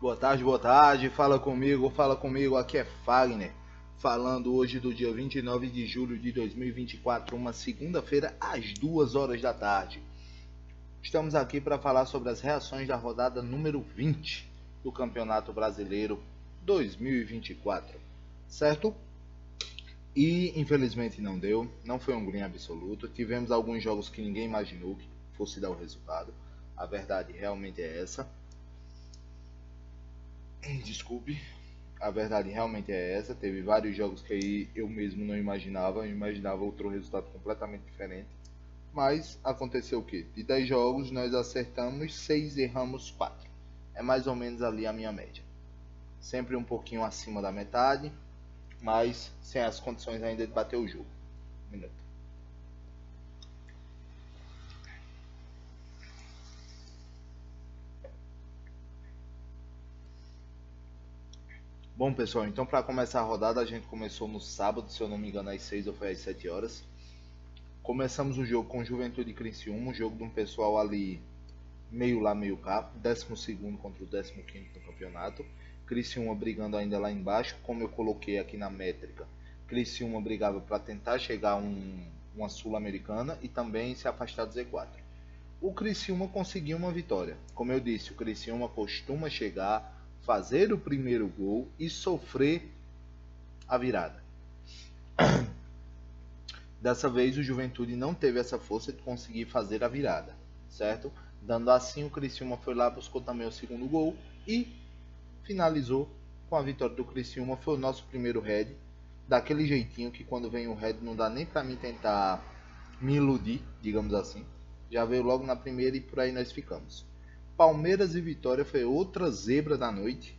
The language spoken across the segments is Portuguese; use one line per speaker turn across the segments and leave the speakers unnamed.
Boa tarde, fala comigo, aqui é Fagner, falando hoje do dia 29 de julho de 2024, uma segunda-feira, às 2 horas da tarde. Estamos aqui para falar sobre as reações da rodada número 20 do Campeonato Brasileiro 2024, certo? E infelizmente não deu, não foi um green absoluto, tivemos alguns jogos que ninguém imaginou que fosse dar o resultado, a verdade realmente é essa. Desculpe, a verdade realmente é essa. Teve vários jogos que eu mesmo não imaginava, eu imaginava outro resultado completamente diferente. Mas aconteceu o quê? De 10 jogos nós acertamos 6, erramos 4. É mais ou menos ali a minha média. Sempre um pouquinho acima da metade, mas sem as condições ainda de bater o jogo. Um minuto. Bom pessoal, então para começar a rodada a gente começou no sábado, se eu não me engano às 6 ou foi às 7 horas. Começamos o jogo com Juventude e Criciúma, um jogo de um pessoal ali meio lá, meio cá, 12º contra o 15º do campeonato. Criciúma brigando ainda lá embaixo, como eu coloquei aqui na métrica. Criciúma brigava para tentar chegar a uma Sul-Americana e também se afastar do Z4. O Criciúma conseguiu uma vitória. Como eu disse, o Criciúma costuma chegar, fazer o primeiro gol e sofrer a virada. Dessa vez o Juventude não teve essa força de conseguir fazer a virada, certo? Dando assim, o Criciúma foi lá, buscou também o segundo gol e finalizou com a vitória do Criciúma. Foi o nosso primeiro head, daquele jeitinho que quando vem o head não dá nem para mim tentar me iludir, digamos assim. Já veio logo na primeira e por aí nós ficamos. Palmeiras e Vitória foi outra zebra da noite.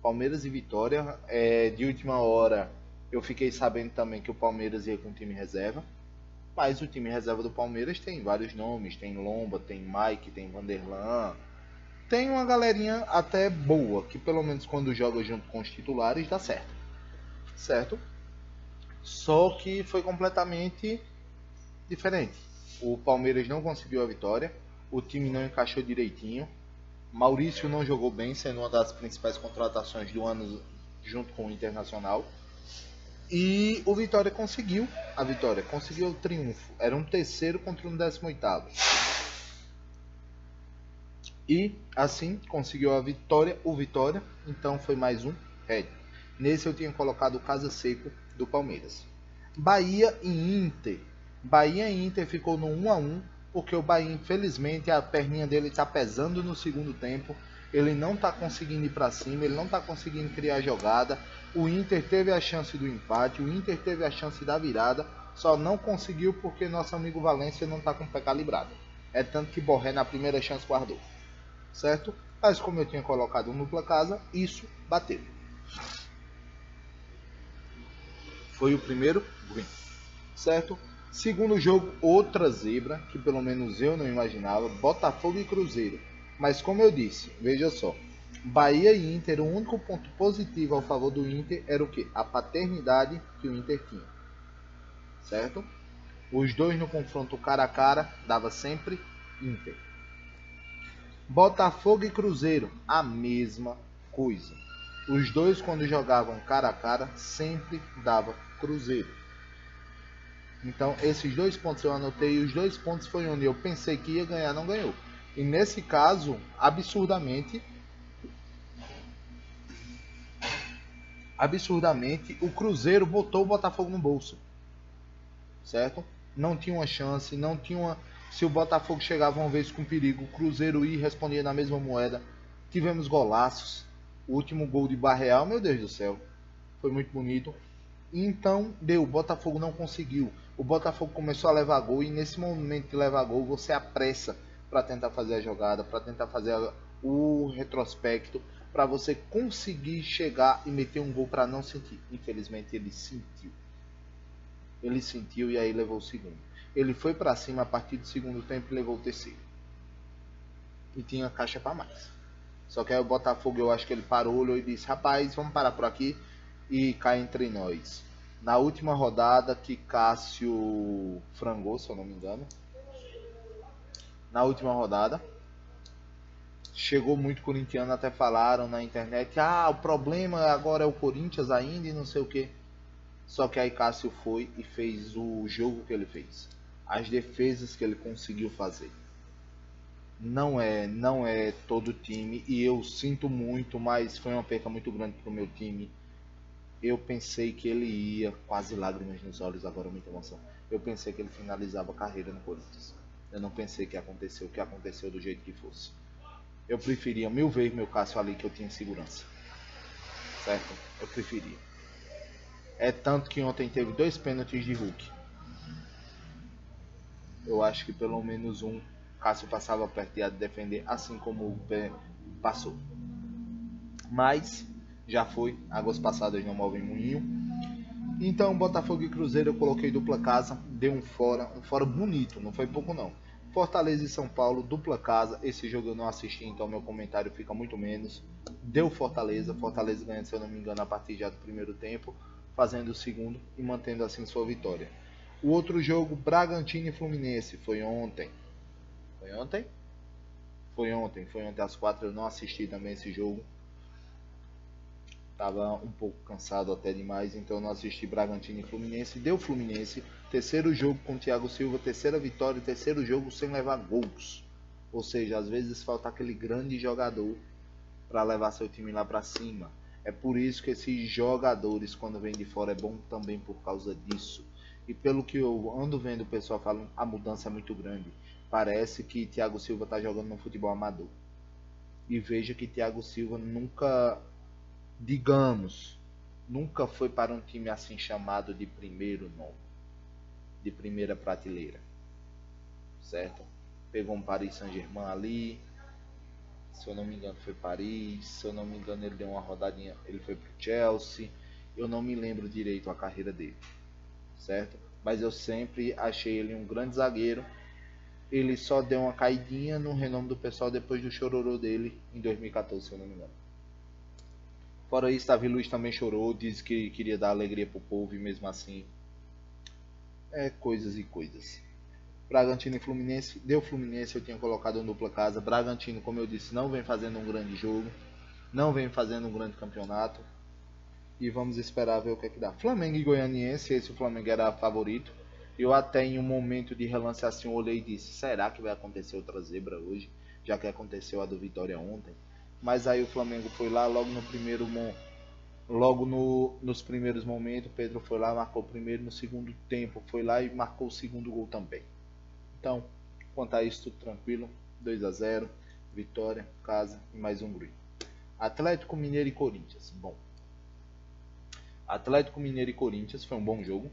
Palmeiras e Vitória, de última hora eu fiquei sabendo também que o Palmeiras ia com time reserva. Mas o time reserva do Palmeiras tem vários nomes, tem Lomba, tem Mike, tem Vanderlan. Tem uma galerinha até boa, que pelo menos quando joga junto com os titulares dá certo. Certo? Só que foi completamente diferente. O Palmeiras não conseguiu a vitória, o time não encaixou direitinho. Maurício não jogou bem, sendo uma das principais contratações do ano junto com o Internacional. E o Vitória conseguiu a vitória, conseguiu o triunfo. Era um terceiro contra um 18º. E assim conseguiu a vitória, o Vitória. Então foi mais um head. Nesse eu tinha colocado o Casa Seco do Palmeiras. Bahia e Inter. Bahia e Inter ficou no 1-1, porque o Bahia, infelizmente, a perninha dele está pesando no segundo tempo. Ele não está conseguindo ir para cima, ele não está conseguindo criar jogada. O Inter teve a chance do empate, o Inter teve a chance da virada, só não conseguiu porque nosso amigo Valência não está com o pé calibrado. É tanto que Borré na primeira chance guardou. Certo? Mas como eu tinha colocado no Dupla Casa, isso bateu. Foi o primeiro green. Certo? Segundo jogo, outra zebra, que pelo menos eu não imaginava, Botafogo e Cruzeiro. Mas como eu disse, veja só, Bahia e Inter, o único ponto positivo ao favor do Inter era o quê? A paternidade que o Inter tinha. Certo? Os dois no confronto cara a cara, dava sempre Inter. Botafogo e Cruzeiro, a mesma coisa. Os dois quando jogavam cara a cara, sempre dava Cruzeiro. Então esses 2 pontos eu anotei, e os 2 pontos foi onde eu pensei que ia ganhar, não ganhou. E nesse caso, absurdamente, o Cruzeiro botou o Botafogo no bolso. Certo? Não tinha uma chance, não tinha uma... Se o Botafogo chegava uma vez com perigo, o Cruzeiro ia e respondia na mesma moeda. Tivemos golaços. O último gol de Barreal, meu Deus do céu, foi muito bonito. Então, o Botafogo não conseguiu. O Botafogo começou a levar gol e nesse momento de levar gol, você apressa para tentar fazer a jogada, para tentar fazer o retrospecto, para você conseguir chegar e meter um gol para não sentir. Infelizmente ele sentiu. Ele sentiu e aí levou o segundo. Ele foi para cima a partir do segundo tempo e levou o terceiro. E tinha caixa para mais. Só que aí o Botafogo, eu acho que ele parou, olhou e disse: rapaz, vamos parar por aqui e cá entre nós. Na última rodada que Cássio frangou, se eu não me engano. Na última rodada, chegou muito corintiano, até falaram na internet, ah, o problema agora é o Corinthians ainda e não sei o que. Só que aí Cássio foi e fez o jogo que ele fez. As defesas que ele conseguiu fazer. Não é todo time e eu sinto muito, mas foi uma perca muito grande pro meu time. Eu pensei que ele ia, quase lágrimas nos olhos, agora muita emoção. Eu pensei que ele finalizava a carreira no Corinthians. Eu não pensei que aconteceu o que aconteceu do jeito que fosse. Eu preferia 1000 vezes meu Cássio ali, que eu tinha segurança. Certo? Eu preferia. É tanto que ontem teve 2 pênaltis de Hulk. Eu acho que pelo menos um Cássio passava perto de defender, assim como o Hulk passou. Mas já foi, águas passadas não movem moinho. Então, Botafogo e Cruzeiro eu coloquei dupla casa, deu um fora bonito, não foi pouco não. Fortaleza e São Paulo, dupla casa, esse jogo eu não assisti, então meu comentário fica muito menos. Deu Fortaleza ganha, se eu não me engano, a partir já do primeiro tempo, fazendo o segundo e mantendo assim sua vitória. O outro jogo, Bragantino e Fluminense, foi ontem. Foi ontem? Foi ontem às 4, eu não assisti também esse jogo. Tava um pouco cansado até demais, então não assisti Bragantino e Fluminense. Deu Fluminense, terceiro jogo com o Thiago Silva, terceira vitória, terceiro jogo sem levar gols. Ou seja, às vezes falta aquele grande jogador para levar seu time lá para cima. É por isso que esses jogadores, quando vêm de fora, é bom também por causa disso. E pelo que eu ando vendo o pessoal falando, a mudança é muito grande. Parece que Thiago Silva está jogando no futebol amador. E veja que Thiago Silva nunca foi para um time assim chamado de primeiro nome, de primeira prateleira, certo? Pegou um Paris Saint-Germain ali, se eu não me engano foi Paris, se eu não me engano ele deu uma rodadinha, ele foi pro Chelsea, eu não me lembro direito a carreira dele, certo? Mas eu sempre achei ele um grande zagueiro. Ele só deu uma caidinha no renome do pessoal depois do chororô dele em 2014, se eu não me engano. Fora isso, Davi Luiz também chorou, disse que queria dar alegria pro povo e mesmo assim é coisas e coisas. Bragantino e Fluminense, deu Fluminense, eu tinha colocado em dupla casa. Bragantino, como eu disse, não vem fazendo um grande jogo, não vem fazendo um grande campeonato e vamos esperar ver o que é que dá. Flamengo e Goianiense, esse o Flamengo era favorito. Eu até em um momento de relance assim olhei e disse, será que vai acontecer outra zebra hoje, já que aconteceu a do Vitória ontem? Mas aí o Flamengo foi lá logo no primeiro nos primeiros momentos, Pedro foi lá, marcou o primeiro, no segundo tempo foi lá e marcou o segundo gol também. Então, quanto a isso, tudo tranquilo, 2-0, vitória, casa e mais um green. Atlético Mineiro e Corinthians, bom. Atlético Mineiro e Corinthians foi um bom jogo.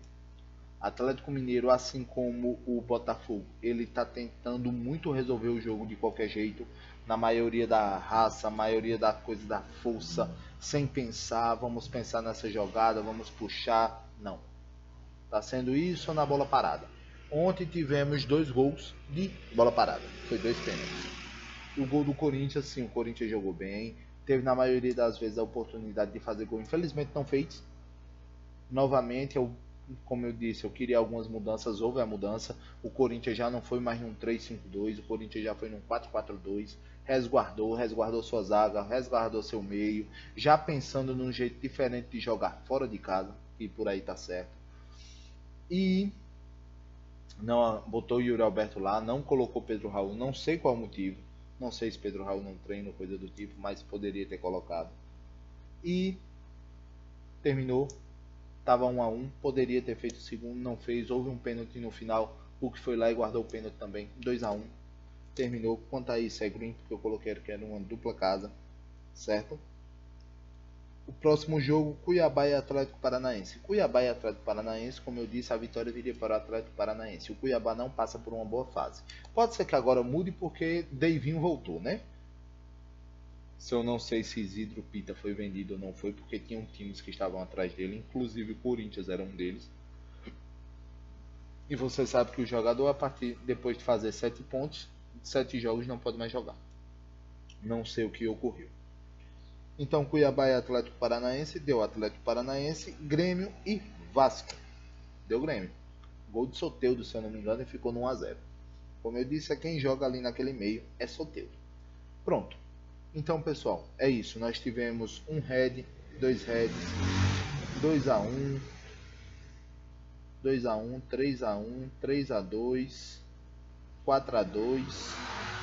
Atlético Mineiro, assim como o Botafogo, ele está tentando muito resolver o jogo de qualquer jeito, na maioria da raça, a maioria da coisa da força, sem pensar, vamos pensar nessa jogada, vamos puxar, não. Está sendo isso na bola parada. Ontem tivemos 2 gols de bola parada, foi 2 pênaltis. O gol do Corinthians, sim, o Corinthians jogou bem, teve na maioria das vezes a oportunidade de fazer gol, infelizmente não fez. Novamente, como eu disse, eu queria algumas mudanças, houve a mudança. O Corinthians já não foi mais num 3-5-2, o Corinthians já foi num 4-4-2, resguardou sua zaga, resguardou seu meio, já pensando num jeito diferente de jogar fora de casa, e por aí tá certo. E não botou o Yuri Alberto lá, não colocou Pedro Raul, não sei qual o motivo, não sei se Pedro Raul não treina ou coisa do tipo, mas poderia ter colocado. E terminou. Estava 1-1, poderia ter feito o segundo, não fez, houve um pênalti no final, o que foi lá e guardou o pênalti também, 2-1, terminou. Quanto a isso é green, porque eu coloquei que era uma dupla casa, certo? O próximo jogo, Cuiabá e Atlético Paranaense. Cuiabá e Atlético Paranaense, como eu disse, a vitória viria para o Atlético Paranaense. O Cuiabá não passa por uma boa fase. Pode ser que agora mude porque Deivinho voltou, né? Se eu não sei se Isidro Pita foi vendido ou não foi, porque tinham times que estavam atrás dele, inclusive o Corinthians era um deles. E você sabe que o jogador, a partir depois de fazer 7 pontos, 7 jogos não pode mais jogar. Não sei o que ocorreu. Então Cuiabá e Atlético Paranaense, deu Atlético Paranaense, Grêmio e Vasco. Deu Grêmio. Gol de Soteldo, se eu não me engano, e ficou no 1-0. Como eu disse, é quem joga ali naquele meio é Soteldo. Pronto. Então, pessoal, é isso. Nós tivemos um head, dois heads, 2-1, 2-1, 3-1, 3-2, 4-2,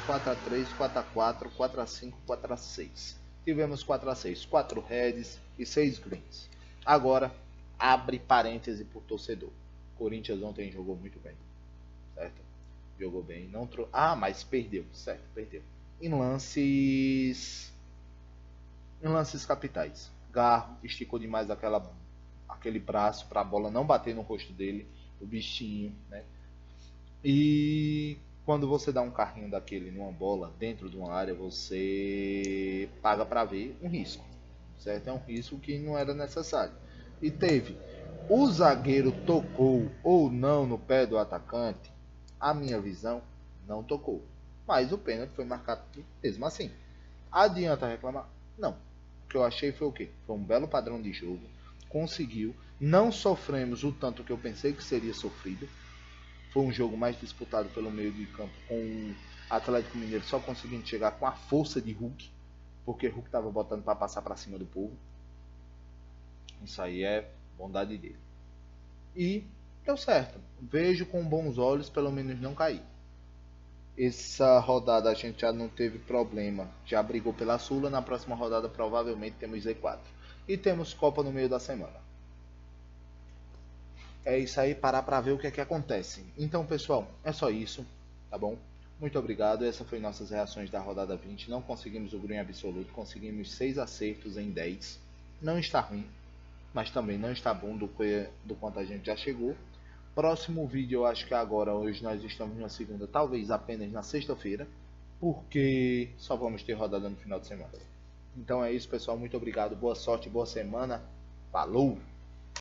4-3, 4-4, 4-5, 4-6. Tivemos 4-6, 4 heads e 6 greens. Agora, abre parêntese por torcedor. Corinthians ontem jogou muito bem, certo? Jogou bem, não mas perdeu, certo? Perdeu. Em lances capitais. Garro esticou demais aquele braço para a bola não bater no rosto dele, o bichinho, né? E quando você dá um carrinho daquele numa bola dentro de uma área, você paga para ver um risco, certo? É um risco que não era necessário. E teve. O zagueiro tocou ou não no pé do atacante? A minha visão, não tocou. Mas o pênalti foi marcado mesmo assim. Adianta reclamar? Não. O que eu achei foi o quê? Foi um belo padrão de jogo. Conseguiu. Não sofremos o tanto que eu pensei que seria sofrido. Foi um jogo mais disputado pelo meio de campo, com o Atlético Mineiro só conseguindo chegar com a força de Hulk, porque Hulk estava botando para passar para cima do povo. Isso aí é bondade dele. E deu certo. Vejo com bons olhos, pelo menos não cair. Essa rodada a gente já não teve problema, já brigou pela Sula. Na próxima rodada provavelmente temos Z4 e temos Copa no meio da semana. É isso aí, parar para ver o que é que acontece. Então, pessoal, é só isso, tá bom? Muito obrigado. Essa foi nossas reações da rodada 20. Não conseguimos o green absoluto, conseguimos 6 acertos em 10. Não está ruim, mas também não está bom do quanto a gente já chegou. Próximo vídeo, eu acho que agora, hoje nós estamos na segunda, talvez apenas na sexta-feira, porque só vamos ter rodada no final de semana. Então é isso, pessoal. Muito obrigado. Boa sorte, boa semana. Falou!